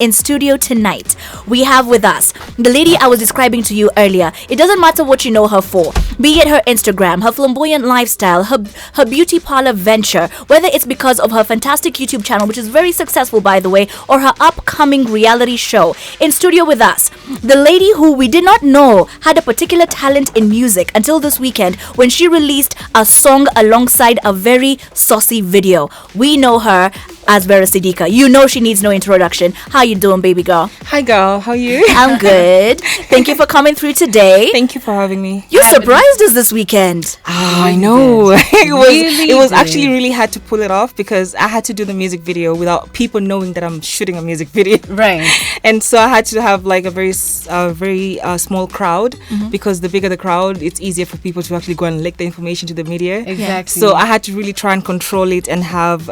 in studio tonight, we have with us the lady I was describing to you earlier. It doesn't matter what you know her for, be it her Instagram, her flamboyant lifestyle, her beauty parlor venture, whether it's because of her fantastic YouTube channel, which is very successful by the way, or her upcoming reality show. In studio with us, the lady who we did not know had a particular talent in music until this weekend when she released a song alongside a very saucy video. We know her as Vera Sidika. You know she needs no introduction. How you doing, baby girl? Hi, girl. How are you? I'm good. Thank you for coming through today. Thank you for having me. You surprised us this weekend. Oh, I know. It was actually really hard to pull it off because I had to do the music video without people knowing that I'm shooting a music video. Right. And so I had to have like a very small crowd because the bigger the crowd, it's easier for people to actually go and leak the information to the media. Exactly. So I had to really try and control it and have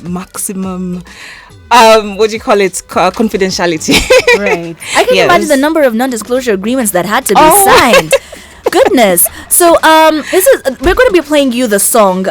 maximum confidentiality. Right. I can imagine the number of non-disclosure agreements that had to be signed. Goodness. So we're going to be playing you the song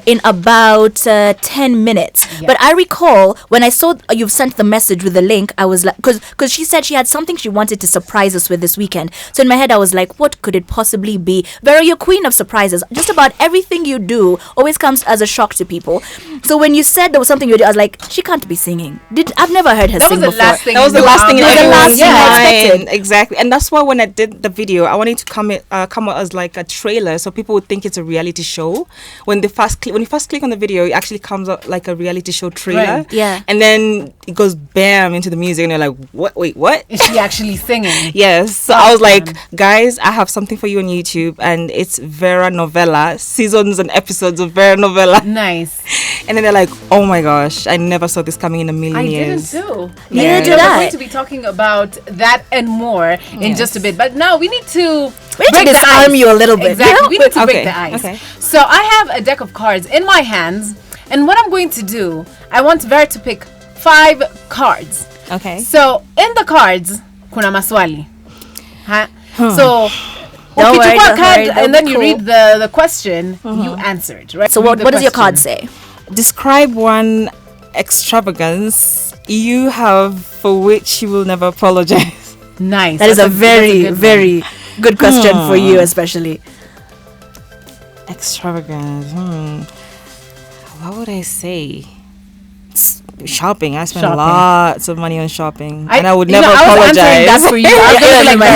in about 10 minutes. Yeah. But I recall when I saw you've sent the message with the link, I was like, because she said she had something she wanted to surprise us with this weekend. So in my head I was like, what could it possibly be? Vera, you're queen of surprises. Just about everything you do always comes as a shock to people. So when you said there was something you did, I was like, she can't be singing. I've never heard her sing before. That was the last thing I expected. Exactly. And that's why when I did the video, I wanted to come out as like a trailer so people would think it's a reality show. When you first click on the video, it actually comes out like a reality show trailer. Right. Yeah. And then it goes bam into the music and you're like, what? Wait, what? Is she actually singing? Yes. So I was like, guys, I have something for you on YouTube and it's Vera Novella, seasons and episodes of Vera Novella. Nice. And then they're like, oh my gosh, I never saw this coming in a million years. I didn't too. Yeah. We're going to be talking about that and more in just a bit. But now we need to disarm you a little bit. Exactly. We need to break the ice. Okay. So I have a deck of cards in my hands. And what I'm going to do, I want Vera to pick 5 cards. Okay. So in the cards, kuna maswali. So Don't worry, a card don't and then be you cool. read the question, you answer it, right? So what does your card say? Describe one extravagance you have for which you will never apologize. Nice. That is a very, good very good question for you, especially. Extravagance. What would I say? Shopping. I spend lots of money on shopping, and I would never apologize. That for you. Shopping. I don't know why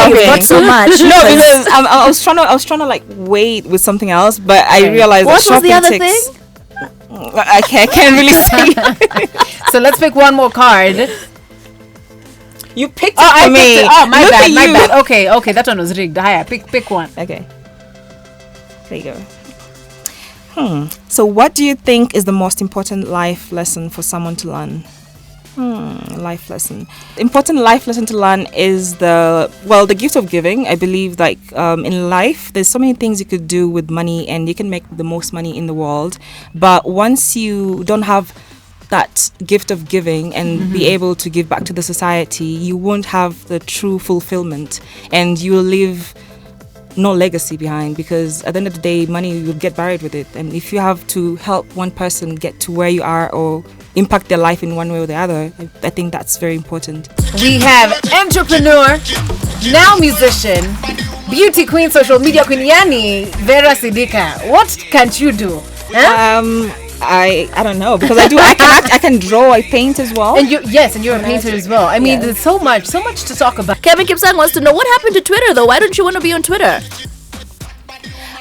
you got so much. No, because I was trying to like wait with something else, but I realized what that shopping was the other takes. thing? I can't really say. So let's pick one more card. You picked it for me. My bad. Okay, that one was rigged. Hiya, pick one. Okay. There you go. So what do you think is the most important life lesson for someone to learn? Life lesson. Important life lesson to learn is the gift of giving. I believe like in life, there's so many things you could do with money and you can make the most money in the world. But once you don't have that gift of giving and be able to give back to the society, you won't have the true fulfillment and you will leave no legacy behind, because at the end of the day, money will get buried with it. And if you have to help one person get to where you are or impact their life in one way or the other, I think that's very important. We have entrepreneur, now musician, beauty queen, social media queen, Yani Vera Sidika. What can't you do? Huh? I don't know, because I can draw, I paint as well. And you're a painter as well. I mean, there's so much to talk about. Kevin Kipsang wants to know what happened to Twitter though. Why don't you want to be on Twitter?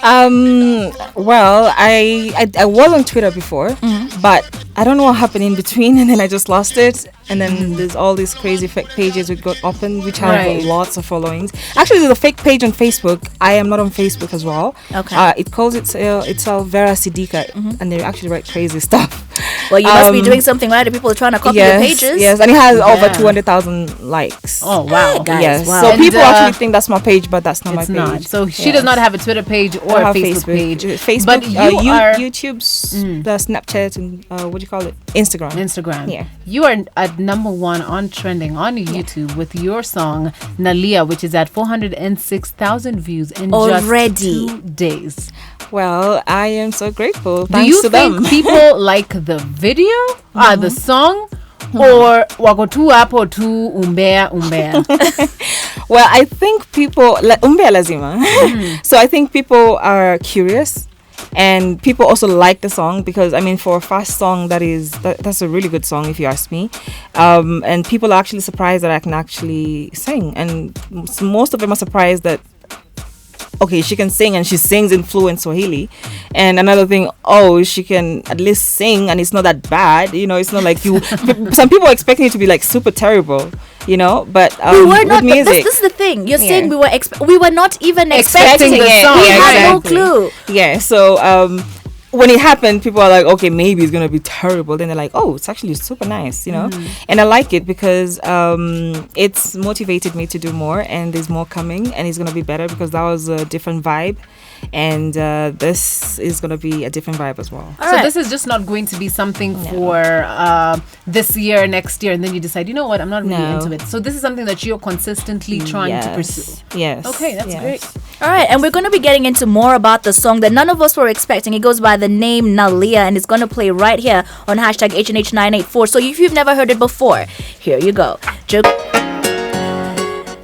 Well, I was on Twitter before, but I don't know what happened in between, and then I just lost it. And then there's all these crazy fake pages which got opened, which have lots of followings. Actually, there's a fake page on Facebook. I am not on Facebook as well. Okay. It calls itself Vera Sidika, and they actually write crazy stuff. Well, you must be doing something right if people are trying to copy the pages. Yes, and it has over 200,000 likes. Oh, wow. Guys, yes. wow. So And, people actually think that's my page, but that's not my It's page. not. So she does not have a Twitter page or a Facebook page. Facebook, But you are YouTube's, the Snapchat, and what do you call it? Instagram. Yeah. You are at number 1 on trending on YouTube with your song Nalia, which is at 406,000 views in already just 2 days. Well, I am so grateful. Do Thanks you to think them. people like the video, the song, or wako tu hapo tu umbea? Well, I think people umbea lazima. So I think people are curious. And people also like the song because, I mean, for a fast song, that's a really good song if you ask me. And people are actually surprised that I can actually sing. And most of them are surprised that, okay, she can sing and she sings in fluent Swahili. And another thing, she can at least sing and it's not that bad. It's not like you... Some people are expecting it to be like super terrible. But we were not. with music, this is the thing. You're saying we were not even expecting the it. song. We had no Exactly. clue. Yeah. So when it happened, people are like, okay, maybe it's gonna be terrible. Then they're like, oh, it's actually super nice, And I like it because it's motivated me to do more, and there's more coming, and it's gonna be better because that was a different vibe. And this is going to be a different vibe as well. So this is just not going to be something for this year, next year, and then you decide, you know what, I'm not really into it. So this is something that you're consistently trying to pursue. Yes. Okay, that's great. All right, and we're going to be getting into more about the song that none of us were expecting. It goes by the name Nalia, and it's going to play right here on hashtag HNH984. So if you've never heard it before, here you go.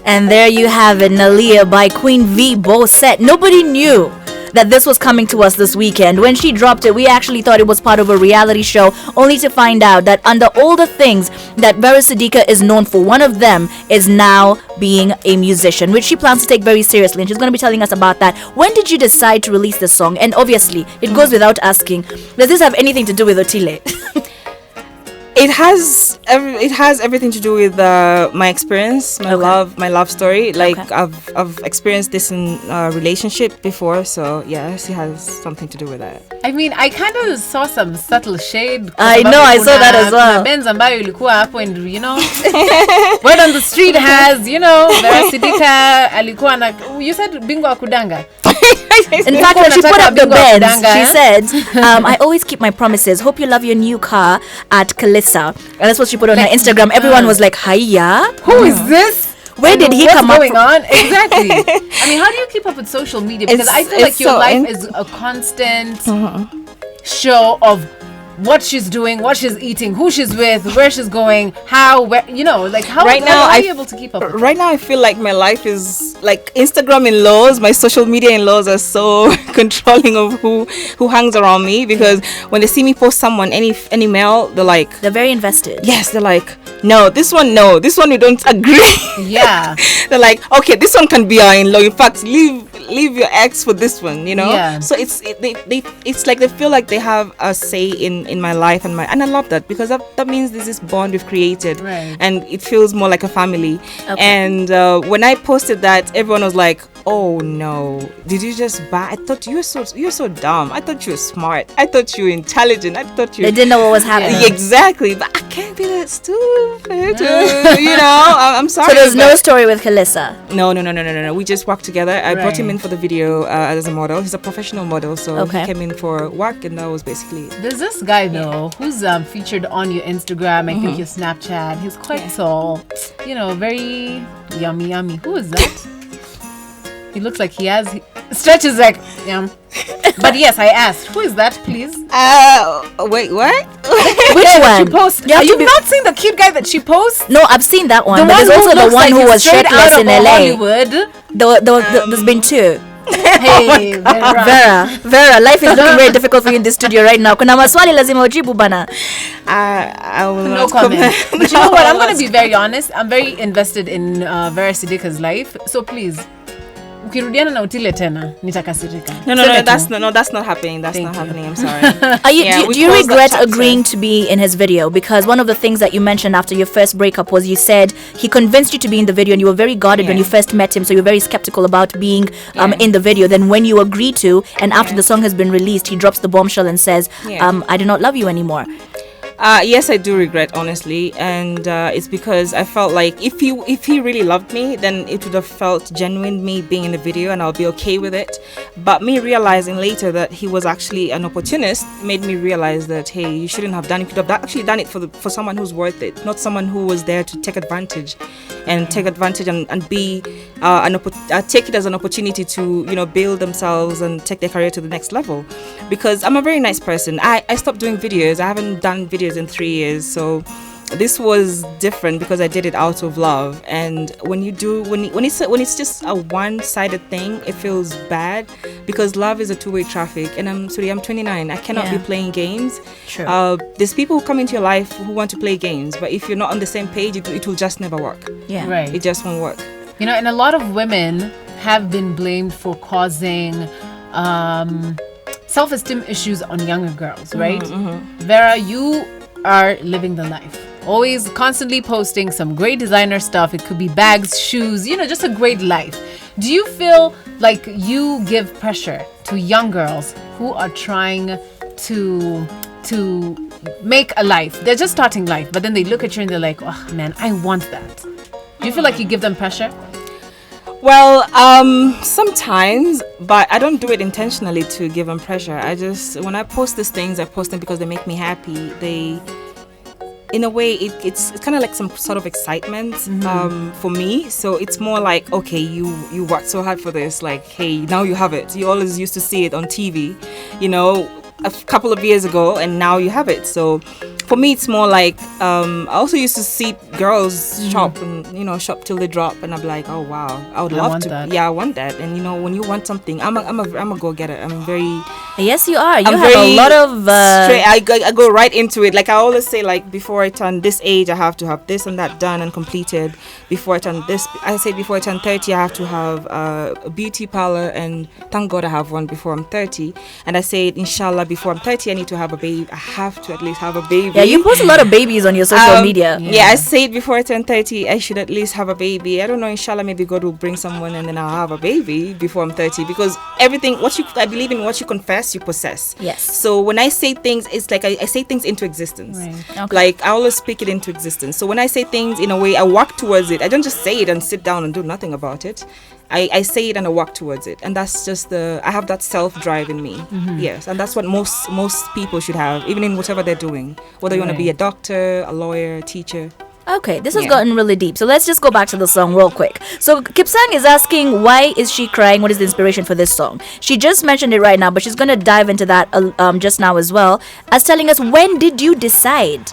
And there you have it, Nalia by Queen V Bosset. Nobody knew that this was coming to us this weekend. When she dropped it, we actually thought it was part of a reality show, only to find out that under all the things that Vera Sidika is known for, one of them is now being a musician, which she plans to take very seriously, and she's going to be telling us about that. When did you decide to release this song? And obviously, it goes without asking, does this have anything to do with Otile? It has everything to do with my experience, my love story. Like I've experienced this in a relationship before, so yes, it has something to do with that. I mean, I kind of saw some subtle shade. I know, I saw that as well. Benz ambayo ilikuwa hapo, and word on the street has, Vera Sidika alikuwa na, you said bingwa kudanga. In fact, when she put up the Benz, she said, I always keep my promises. Hope you love your new car at Kalissa. And that's what she put on her Instagram. Everyone was like, hiya. Who is this? Where did he come up from? On? Exactly. I mean, how do you keep up with social media? Because I feel like your life is a constant show of what she's doing, what she's eating, who she's with, where she's going, how are you able to keep up with right now I feel like my life is like Instagram in-laws. My social media in-laws are so controlling of who hangs around me, because when they see me post someone, any male, they're very invested. Yes, they're like, no, this one we don't agree. Yeah. They're like, okay, this one can be our in-law. In fact, leave your ex for this one, Yeah. So it's like they feel like they have a say in my life, and I love that, because that means there's this bond we've created, right, and it feels more like a family. Okay. And when I posted that, everyone was like, oh no, did you just buy? I thought you're so dumb. I thought you were smart. I thought you were intelligent. I thought you... They didn't know what was happening. Exactly. But I can't be that stupid. I'm sorry. So there's no story with Kalissa? No. We just worked together. I brought him in for the video as a model. He's a professional model, so he came in for work, and that was basically it. There's this guy though who's featured on your Instagram, I think your Snapchat. He's quite tall, very yummy. Who is that? He looks like he stretches like yum. But yes, I asked, who is that, please? Wait, what? Which one? She posts. You've not seen the cute guy that she posts? No, I've seen that one. But there's also the one who was shirtless in LA. Hollywood. There's been two. Hey, Vera, life is looking very difficult for you in this studio right now. Kuna maswali lazima ujibu bana. I will no not comment. But you know what? I'm going to be very honest. I'm very invested in Vera Sidika's life. So please, ukirudiana na Otile tena nitakasirika. No, that's not happening. That's not happening. I'm sorry. Do you regret agreeing to be in his video? Because one of the things that you mentioned after your first breakup was, you said he convinced you to be in the video, and you were very guarded when you first met him, so you were very skeptical about being in the video. Then when you agree to, and after the song has been released, he drops the bombshell and says, I do not love you anymore. Yes, I do regret, honestly, and it's because I felt like if he really loved me, then it would have felt genuine, me being in the video, and I'll be okay with it. But me realizing later that he was actually an opportunist made me realize that, hey, you shouldn't have done it. You could have actually done it for someone who's worth it, not someone who was there to take advantage and be take it as an opportunity to build themselves and take their career to the next level. Because I'm a very nice person. I stopped doing videos. I haven't done videos in 3 years, so this was different because I did it out of love. And when it's just a one-sided thing, it feels bad because love is a two-way traffic. And I'm 29. I cannot be playing games. Sure. There's people who come into your life who want to play games, but if you're not on the same page, it will just never work. Yeah. Right. It just won't work. You know, and a lot of women have been blamed for causing self-esteem issues on younger girls, right? Vera, you are living the life. Always constantly posting some great designer stuff. It could be bags, shoes, you know, just a great life. Do you feel like you give pressure to young girls who are trying to make a life? They're just starting life, but then they look at you and they're like, oh man, I want that. Do you feel like you give them pressure? Well, sometimes, but I don't do it intentionally to give them pressure. When I post these things, I post them because they make me happy. In a way, it's kind of like some sort of excitement for me. So it's more like, okay, you worked so hard for this. Like, hey, now you have it. You always used to see it on TV, you know, a couple of years ago, and now you have it. So for me, it's more like I also used to see girls shop and, you know, shop till they drop, and I'm like, oh wow, I would love to. That. Yeah, I want that. And you know, when you want something, I'm a go getter. I'm very. Yes, you are. You I'm have very a lot of. Straight, I go right into it. Like I always say, like before I turn this age, I have to have this and that done and completed. Before I turn this, I say before I turn 30, I have to have a beauty parlor, and thank God I have one before I'm 30. And I say, inshallah, before I'm 30, I need to have a baby. I have to at least have a baby. Yeah, you post a lot of babies on your social media. Yeah, I say it before I turn 30, I should at least have a baby. I don't know, inshallah, maybe God will bring someone and then I'll have a baby before I'm 30, because everything, I believe in what you confess, you possess. Yes. So when I say things, it's like I say things into existence. Right. Okay. Like I always speak it into existence. So when I say things in a way, I walk towards it. I don't just say it and sit down and do nothing about it. I say it and I walk towards it, and that's just I have that self-drive in me. Yes, and that's what most people should have, even in whatever they're doing, whether you want to be a doctor, a lawyer, a teacher. Okay, this has gotten really deep. So let's just go back to the song real quick. So Kipsang is asking, why is she crying? What is the inspiration for this song? She just mentioned it right now, but she's going to dive into that just now as well, as telling us, when did you decide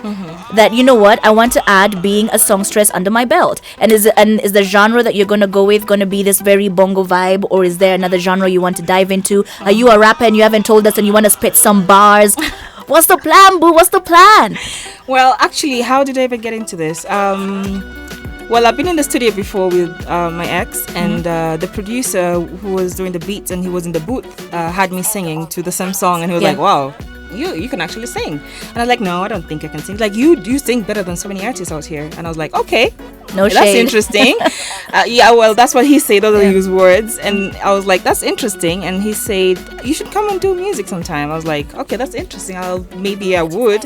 that, you know what, I want to add being a songstress under my belt? And is the genre that you're going to go with going to be this very bongo vibe, or is there another genre you want to dive into? Are you a rapper and you haven't told us and you want to spit some bars? What's the plan, boo? What's the plan? Well, actually, how did I even get into this? Well, I've been in the studio before with my ex, and the producer who was doing the beats and he was in the booth had me singing to the same song, and he was like, wow, you can actually sing. And I was like, no, I don't think I can sing. Like, you sing better than so many artists out here. And I was like, okay, no that's shade. Interesting. Yeah, well, that's what he said. Those are his words. And I was like, that's interesting. And he said, you should come and do music sometime. I was like, okay, that's interesting. Maybe I would.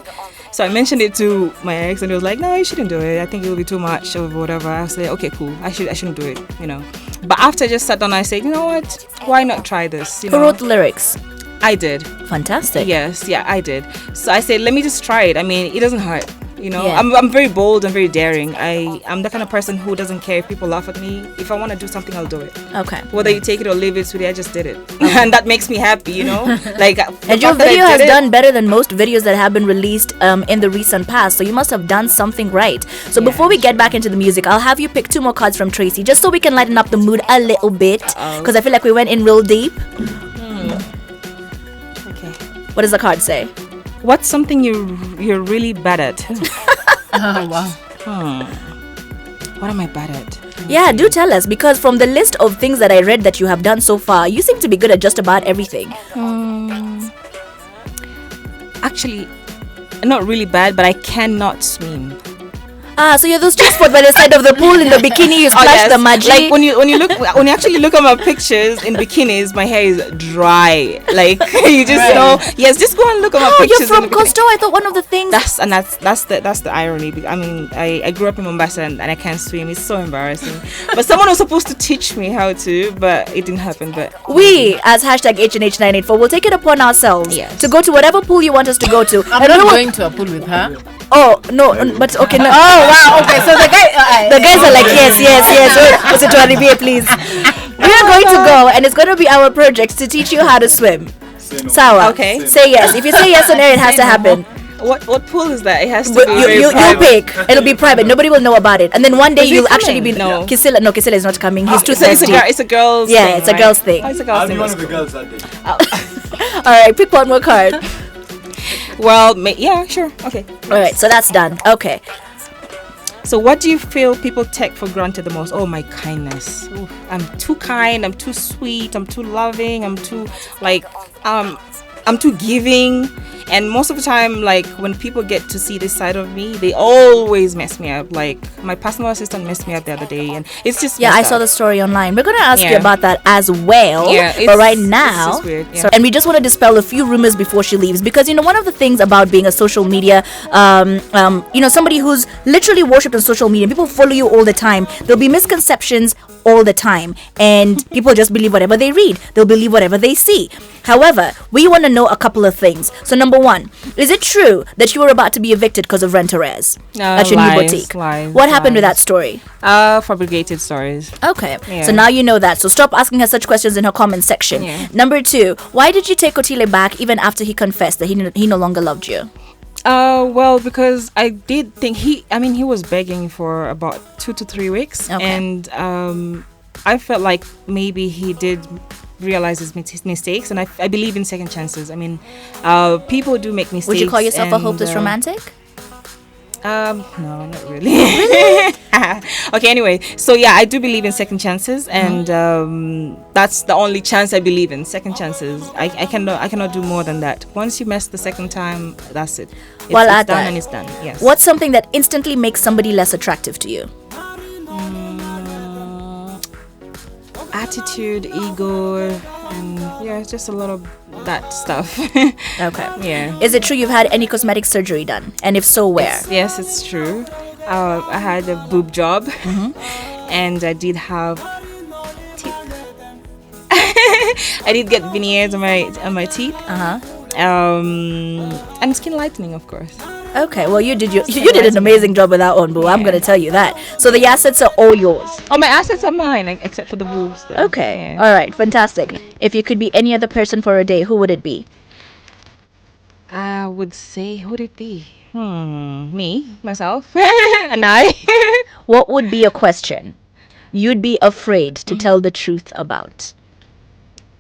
So I mentioned it to my ex, and he was like, no, you shouldn't do it. I think it will be too much or whatever. I said, okay, cool. I shouldn't do it, you know. But after I just sat down, I said, you know what? Why not try this? You Who know? wrote the lyrics? I did. Fantastic. Yes, yeah, I did. So I said, let me just try it. I mean, it doesn't hurt. You know, Yeah. I'm very bold and very daring. I'm the kind of person who doesn't care if people laugh at me. If I want to do something, I'll do it. Okay. Whether you take it or leave it, sweetie, I just did it. And that makes me happy, you know? Like, And your video has done better than most videos that have been released in the recent past. So you must have done something right. So before we get back into the music, I'll have you pick 2 more cards from Tracy, just so we can lighten up the mood a little bit. Because I feel like we went in real deep. Okay. What does the card say? What's something you're really bad at? Oh, wow. What am I bad at? Yeah, do tell us, because from the list of things that I read that you have done so far, you seem to be good at just about everything. Actually, not really bad, but I cannot swim. So you're those chicks by the side of the pool in the bikini, you splash the magic. Like when you actually look at my pictures in bikinis, my hair is dry. Like you just know. Yes, just go and look at my pictures. You're from Coastal. I thought one of the things. That's the irony. I mean, I grew up in Mombasa and I can't swim. It's so embarrassing. But someone was supposed to teach me how to, but it didn't happen. But we, as hashtag HNH984, will take it upon ourselves to go to whatever pool you want us to go to. I'm not going to a pool with her. Oh no, but okay. No. Oh wow. Okay, so the guys are like yes. Listen to Olivia, please. We are going to go, and it's going to be our project to teach you how to swim. Sawa. Okay. Say yes. If you say yes on air, it has to happen. What pool is that? It has to But be you pick. It'll be private. Nobody will know about it. And then one day Is he you'll actually be coming? No. Kisila is not coming. He's too So thirsty. it's a girl's Yeah, thing, it's a right? girl's thing. Oh, it's a I'll girl's be thing. one That's of the cool. girls that day. All right, pick one more card. Well, yeah, sure. Okay. All right, so that's done. Okay. So what do you feel people take for granted the most? Oh, my kindness. Ooh, I'm too kind. I'm too sweet. I'm too loving. I'm too I'm too giving. And most of the time, like, when people get to see this side of me, they always mess me up. Like, my personal assistant messed me up the other day, and it's just Yeah, I messed saw up. the story online. We're going to ask you Yeah. about that as well. Yeah, but right it's now, just weird, yeah. so, and we just want to dispel a few rumors before she leaves, because one of the things about being a social media, somebody who's literally worshipped on social media, people follow you all the time. There'll be misconceptions all the time, and people just believe whatever they read. They'll believe whatever they see. However, we want to know a couple of things. So number one, is it true that you were about to be evicted because of rent arrears at your new boutique? What happened with that story? Fabricated stories. Okay, Yeah. so now you know that. So stop asking her such questions in her comment section. Yeah. Number two, why did you take Otile back even after he confessed that he no longer loved you? Well, because I did think he was begging for about 2 to 3 weeks, Okay. and I felt like maybe he did realize his mistakes, and I believe in second chances. I mean, people do make mistakes. Would you call yourself a and, hopeless romantic? No, not really. Okay, anyway, so yeah, I do believe in second chances, and that's the only chance I believe in. Second chances. I cannot do more than that. Once you mess the second time, that's it. It's Well, done at that, and it's done. Yes. What's something that instantly makes somebody less attractive to you? Attitude, ego, and yeah, just a lot of that stuff. Okay. Yeah. Is it true you've had any cosmetic surgery done? And if so, where? Yes, it's true. I had a boob job, and I did have teeth. I did get veneers on my teeth. And skin lightening, of course. Okay, well you did an amazing job with that one, boo. I'm gonna tell you that. So the assets are all yours. Oh, my assets are mine, except for the boobs. Though. Okay. Yeah. All right. Fantastic. If you could be any other person for a day, who would it be? I would say, who would it be? Me, myself, and I. What would be a question you'd be afraid to tell the truth about?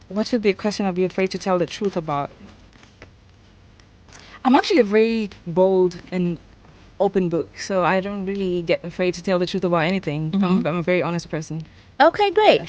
What would be a question I'd be afraid to tell the truth about? I'm actually a very bold and open book, so I don't really get afraid to tell the truth about anything. I'm a very honest person. Okay, great.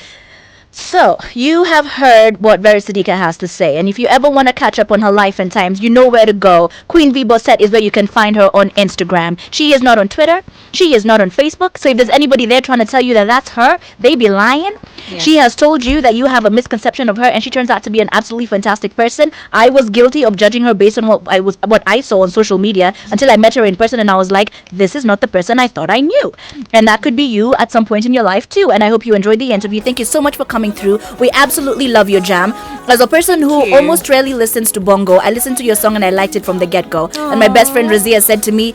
So, you have heard what Vera Sidika has to say, and if you ever want to catch up on her life and times, you know where to go. Queen V Bossette is where you can find her on Instagram. She is not on Twitter. She is not on Facebook. So if there's anybody there trying to tell you that that's her, they be lying. Yeah. She has told you that you have a misconception of her, and she turns out to be an absolutely fantastic person. I was guilty of judging her based on what I saw on social media until I met her in person, and I was like, this is not the person I thought I knew. And that could be you at some point in your life too. And I hope you enjoyed the interview. Thank you so much for coming through. We absolutely love your jam. As a person who you. almost rarely listens to bongo, I listened to your song and I liked it from the get-go. And my best friend Razia said to me,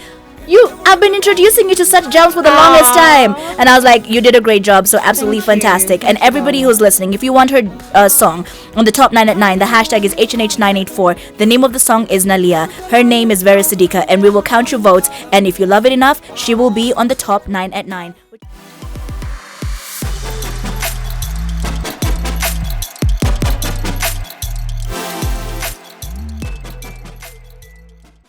I've been introducing you to such jams for the longest time. And I was like, you did a great job. So absolutely fantastic. And everybody who's listening, if you want her song on the top 9 at 9, the hashtag is HNH984. The name of the song is Nalia. Her name is Vera Sidika. And we will count your votes. And if you love it enough, she will be on the top 9 at 9.